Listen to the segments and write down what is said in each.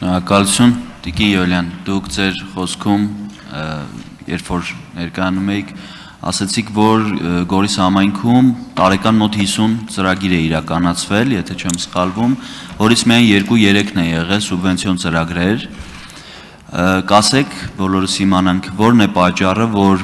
Շնորհակալություն, Տիկին Յոլյան, դուք ձեր խոսքում, երբ որ ներկայանում եք, ասացիք, որ Գորիս համայնքում տարեկան մոտ 50 ծրագիր է իրականացվել, եթե չեմ սխալվում, որից միայն 2-3-ն է եղել սուբվենցիոն ծրագրեր, կասեք, բոլորս իմանանք, որն է պատճառը, որ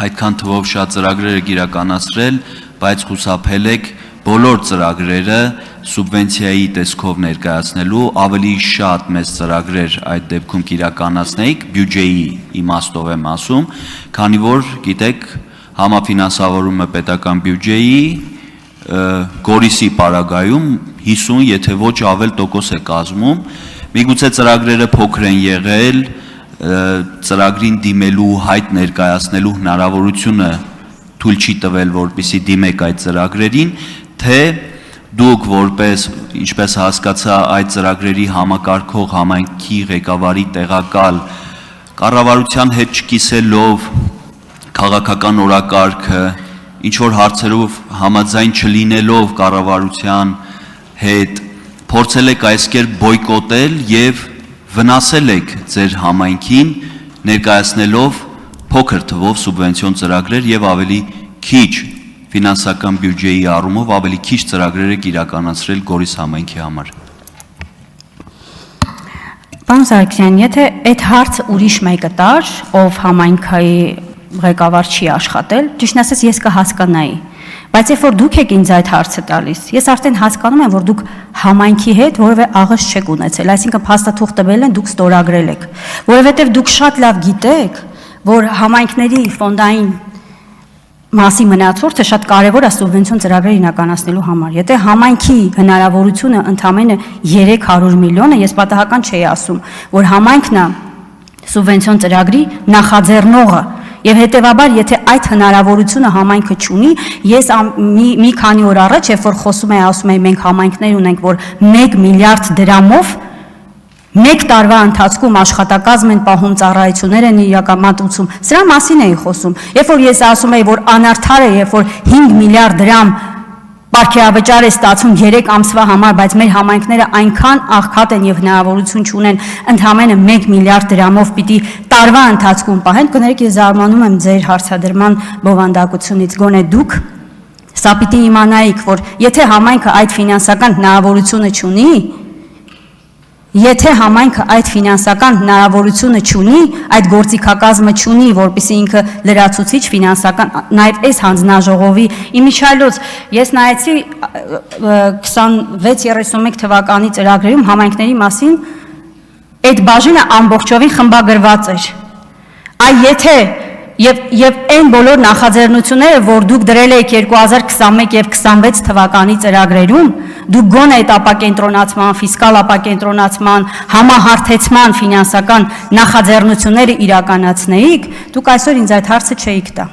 այդքան թվով շատ ծրագրեր եք իրականացրել, բայց խուսափել եք բոլոր ծրագրերը սուբվենցիայի տեսքով ներկայացնելու, ավելի շատ մեծ ծրագրեր այդ դեպքում կիրականացնեիք, բյուջեի իմաստով եմ ասում, քանի որ գիտեք համաֆինանսավորումը պետական բյուջեի Գորիսի պարագայում 50, եթե ոչ ավել տոկոս է կազմում, միգուցե ծրագրերը փոքր են եղել, ծրագրին դիմելու հայտ ներկայացնելու հնարավորությունը թույլ չի տվել, որպեսզի դիմեք այդ ծրագրերին, թե դուք որպես, ինչպես հասկացա, այդ ծրագրերի համակարգող համայնքի ղեկավարի տեղակալ կառավարության հետ չկիսելով քաղաքական օրակարգը, ինչ որ հարցերով համաձայն չլինելով կառավարության հետ, փորձել եք այս կերպ բոյկոտել եւ վնասել եք ձեր համայնքին ներկայացնելով փոքր թվով սուբվենցիոն ծրագրեր եւ ավելի քիչ ֆինանսական բյուջեի առումով ավելի քիչ ծրագրեր եք իրականացրել Գորիս համայնքի համար։ Պարոն Սարգսյան, եթե այդ հարցը ուրիշ մեկը տար, ով համայնքի ղեկավար չի աշխատել, ճիշտ ասած ես կհասկանայի, բայց երբ որ դուք եք ինձ այդ հարցը տալիս, ես արդեն հասկանում եմ, որ դուք համայնքի հետ որևէ աղս չեք ունեցել, այսինքն փաստաթուղթ տվել են, դուք ստորագրել եք, որովհետև դուք շատ լավ գիտեք, որ համայնքների ֆոնդային մասի մնացորդը շատ կարևոր է սուբվենցիոն ծրագրեր իրականացնելու համար։ Եթե համայնքի հնարավորությունը ընդամենը 300 միլիոն է, ես պատահական չէի ասում, որ համայնքն է սուբվենցիոն ծրագրի նախաձեռնողը, եւ հետեւաբար, եթե այդ հնարավորությունը համայնքը չունի, ես մի քանի օր առաջ, երբ որ խոսում էի, ասում էի, մենք համայնքներ ունենք, որ 1 միլիարդ դրամով մեկ տարվա ընթացքում աշխատակազմ են պահում, ծառայություններ են իրականացում, սրա մասին էի խոսում։ Երբ որ ես ասում էի, որ անարդար է, երբ որ 5 միլիարդ դրամ պարգևավճար է ստացում 3 ամսվա համար, բայց մեր համայնքները այնքան աղքատ են եւ հնարավորություն չունեն ընդամենը 1 միլիարդ դրամով պիտի տարվա ընթացքում պահեն, կներեք ես զարմանում եմ ձեր հարցադրման բովանդակությունից, գոնե դուք սա պիտի իմանայիք, որ եթե համայնքը այդ ֆինանսական հնարավորությունը չունի, եթե համայնքը այդ ֆինանսական հնարավորությունը չունի, այդ գործիքակազմը չունի, որպեսզի ինքը լրացուցիչ ֆինանսական, նաև այս հանձնաժողովի իմիջիայլոց ես նայեցի 26-31 թվականի ծրագրերում համայնքների մասին այդ բաժինը ամբողջովին խմբագրված էր։ Այ եթե եւ այն բոլոր նախաձեռնությունները, որ դուք դրել եք 2021 եւ 26 թվականի ծրագրերում, դուք գոնե այդ ապակենտրոնացման, ֆիսկալ ապակենտրոնացման, համահարթեցման ֆինանսական նախաձեռնությունները իրականացնեիք, դուք այսօր ինձ այդ հարցը չէիք տա։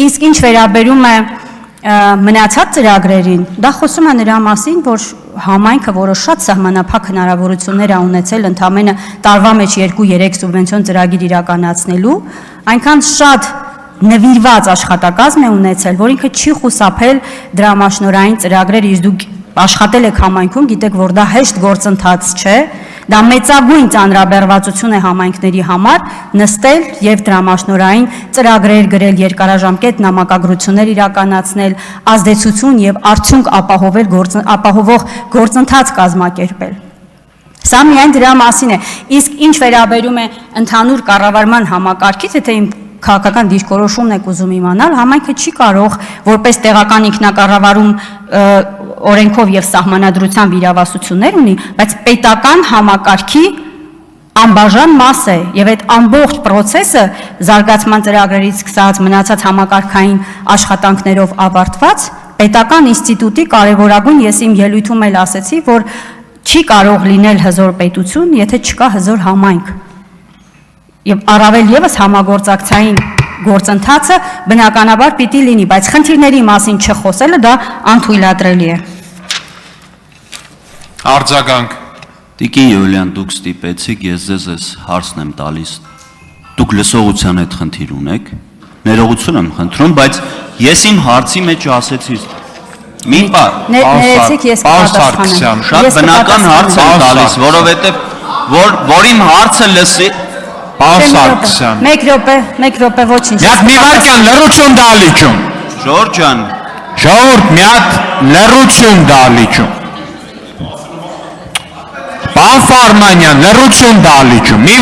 Իսկ ինչ վերաբերում է մնացած ծրագրերին, դա խոսում է նրա մասին, որ համայնքը, որը շատ սահմանափակ հնարավորություններ է ունեցել ընդամենը տարվա մեջ 2-3 սուբվենցիոն ծրագիր իրականացնելու, այնքան շատ նվիրված աշխատակազմ է ունեցել, որ ինքը չի խուսափել դրամաշնորհային ծրագրեր, իսկ դուք աշխատել եք համայնքում, գիտեք, որ դա հեշտ գործընթաց չէ, դա մեծագույն ծանրաբեռվածություն է համայնքների համար նստել եւ դրամաշնորհային ծրագրեր գրել, երկարաժամկետ նամակագրություններ իրականացնել, ազդեցություն եւ արդյունք ապահովող գործընթաց կազմակերպել։ Սա միայն դրա մասին է, իսկ ինչ վերաբերում է ընդհանուր կառավարման համակարգից, եթե իմ քաղաքական դիրքորոշումն եք ուզում իմանալ, համայնքը չի կարող որպես տեղական ինքնակառավարում օրենքով եւ սահմանադրությամբ իրավասություններ ունի, բայց պետական համակարգի անբաժան մաս է եւ այդ ամբողջ process-ը զարգացման ծրագրերից սկսած մնացած համակարգային աշխատանքներով ավարտված պետական ինստիտուտի կարևորագույն, ես իմ ելույթում էլ ասեցի, որ չի կարող լինել հզոր պետություն, եթե չկա հզոր համայնք։ Եվ առավել եւս համագործակցային գործընթացը բնականաբար պիտի լինի, բայց խնդիրների մասին չխոսելը դա անթույլատրելի է։ Արձագանք։ Տիկին Յոլյան, դուք ստիպեցիք, ես ձեզ հարցն եմ տալիս։ Դուք լսողության հետ խնդիր ունեք, ներողություն եմ խնդրում, բայց ես իմ հարցի մեջ ասեցի։ Մի բան, Ներեցեք ես կպատասխանեմ։ շատ բնական հարց եմ տալիս, որովհետև որ իմ հարցը լսի, Պարոն Սարգսյան։ Մեկ րոպե, ոչինչ։ Մի վարքյան լռություն դալիճում։ Ժորժ ջան, Ժողովուրդ մի հատ լռություն դալիճում։ Պարոն Ֆարմանյան, լռություն դալիճում։ Մի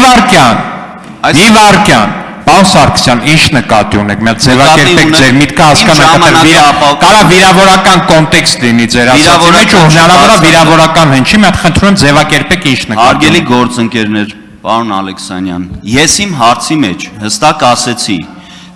վարքյան։ Պարոն Սարգսյան, ինչ նկատի ունեք, մի հատ ձևակերպեք ձեր միտքը հասկանաք, կարա վիրավորական կոնտեքստ լինի ձեր ասածի մեջ, ու հնարավոր է վիրավորական հնչի, մի հատ խնդրում եմ ձևակերպեք ինչ նկատի հարգելի գործընկերներ, պարոն Ալեքսանյան, ես իմ հարցի մեջ հստակ ասեցի,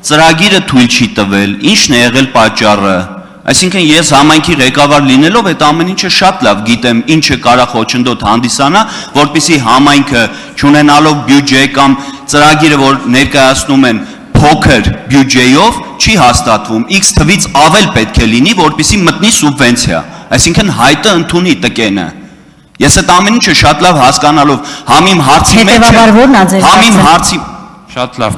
ծրագիրը թույլ չի տվել, ինչն է եղել պատճառը, այսինքն ես համայնքի ղեկավար լինելով այդ ամեն ինչը շատ լավ գիտեմ, ինչը կարա խոչընդոտ հանդիսանա, որպեսզի համայնքը չունենալով բյուջե կամ ծրագիրը, որ ներկայացնում են փոքր բյուջեով, չի հաստատվում, X թվից ավել պետք է լինի, որպեսզի մտնի սուբվենցիա, այսինքն հայտը ընդունի տկենը։ Ես այդ ամեն ինչը շատ լավ հասկանալով համ իմ հարցի մեջ համ իմ հարցի Շատ լավ,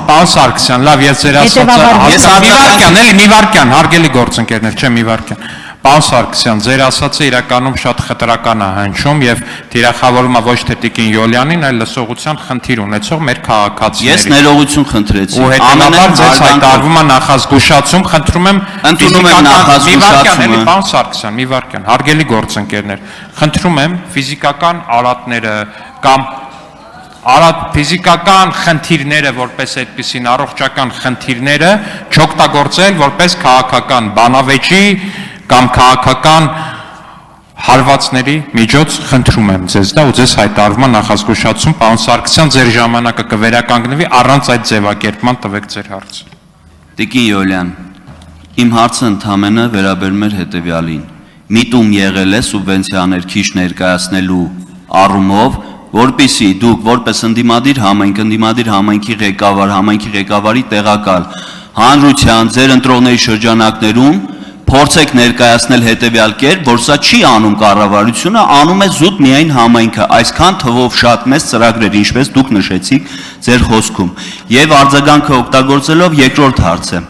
պարոն Սարգսյան, լավ, ես ձեր ասածը մի վարքյան, հարգելի գործընկերներ, չէ, մի վարքյան։ Պարոն Սարգսյան, ձեր ասածը իրականում շատ խտրական է հնչում եւ թիրախավորում է ոչ թե Տիկին Յոլյանին, այլ լսողության խնդիր ունեցող մեր քաղաքացիներին։ Ես ներողություն խնդրեցի։ Ու հետո ձեզ հայտարարվում է նախազգուշացում, խնդրում եմ ընդունում եմ նախազգուշացումը։ Պարոն Սարգսյան, մի վարքյան, հարգելի գործընկերներ, խնդրում եմ ֆիզիկական արատները կամ ֆիզիկական խնդիրները որպես այդպիսին առողջական խնդիրները չօգտագործել որպես քաղաքական բանավեճի կամ քաղաքական հարվածների միջոց խնդրում եմ ձեզ դա ու ձեզ հայտարարվում է նախազգուշացում պարոն Սարգսյան ձեր ժամանակը կվերականգնվի առանց այդ ձևակերպման տվեք ձեր հարցը Տիկին Յոլյան իմ հարցը ընդհանրապես վերաբերում էր հետևյալին միտում եղել է սուբվենցիաներ քիչ ներկայացնելու առումով որպեսզի դուք որպես ընդդիմադիր համայնքի ղեկավարի տեղակալ հանրության ձեր ընտրողների շրջանակներում փորձեք ներկայացնել հետևյալ կերպ, որ սա չի անում կառավարությունը, անում է զուտ միայն համայնքը, այսքան թվով շատ մեծ ծրագրեր, ինչպես դուք նշեցիք ձեր խոսքում։ Եվ արձագանքը օգտագործելով երկրորդ հարցը,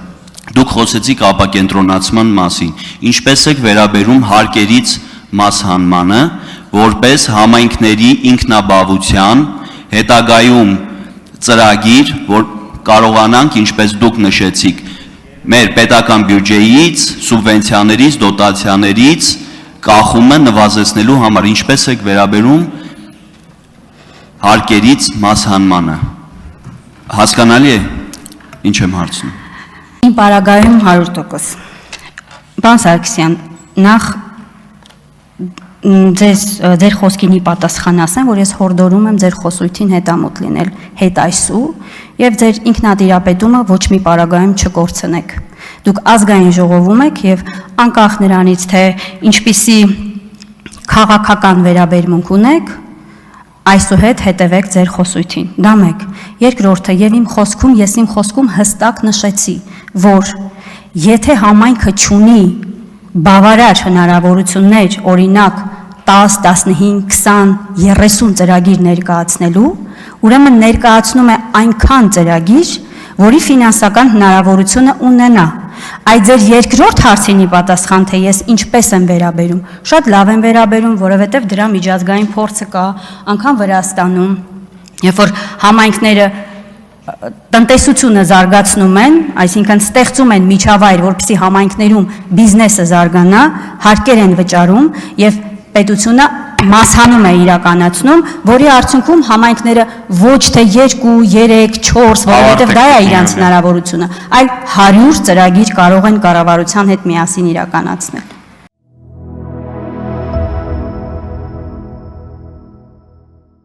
դուք խոսեցիք ապակենտրոնացման մասին, ինչպես եք վերաբերում հարկերից մասհանմանը, որպես համայնքների ինքնաբավության հետագայում ծրագիր, որ կարողանանք, ինչպես դուք նշեցիք, մեր պետական բյուջեից, սուբվենցիաներից, դոտացիաներից կախումը նվազեցնելու համար, ինչպես եք վերաբերում հարկերից մասհանմանը։ Հասկանալի է, ինչ եմ հարցնում։ Իմ պարագայում 100%։ Պարոն Սարգսյան, նախ ձեր խոսքին պատասխան ասեմ, որ ես հորդորում եմ ձեր խոսույթին հետամուտ լինել հետ այսու եւ ձեր ինքնատիրապետումը ոչ մի պարագայում չկորցնեք։ Դուք ազգային ժողովում եք եւ անկախ նրանից թե ինչպիսի քաղաքական վերաբերմունք ունեք, այսուհետ հետևեք ձեր խոսույթին։ Դա մեկ։ Երկրորդը եւ ես իմ խոսքում հստակ նշեցի, որ եթե համայնքը չունի բավարար հնարավորություններ, օրինակ 10, 15, 20, 30 ծրագիր ներկայացնելու, ուրեմն ներկայացնում է այնքան ծրագիր, որի ֆինանսական հնարավորությունը ունենա։ Այդ ձեր երկրորդ հարցինի պատասխան, թե ես ինչպես եմ վերաբերում, շատ լավ եմ վերաբերում, որովհետև դրա միջազգային փորձը կա, անգամ Վրաստանում, երբ որ համայնքները տնտեսությունը զարգացնում են, այսինքն ստեղծում են միջավայր, որպեսզի համայնքներում բիզնեսը զարգանա, հարկեր են վճարում եւ պետությունը մասհանում է իրականացնում, որի արդյունքում համայնքները ոչ թե 2, 3, 4, որովհետեւ դա է իրանց հնարավորությունը, այլ 100 ծրագիր կարող են կառավարության հետ միասին իրականացնել։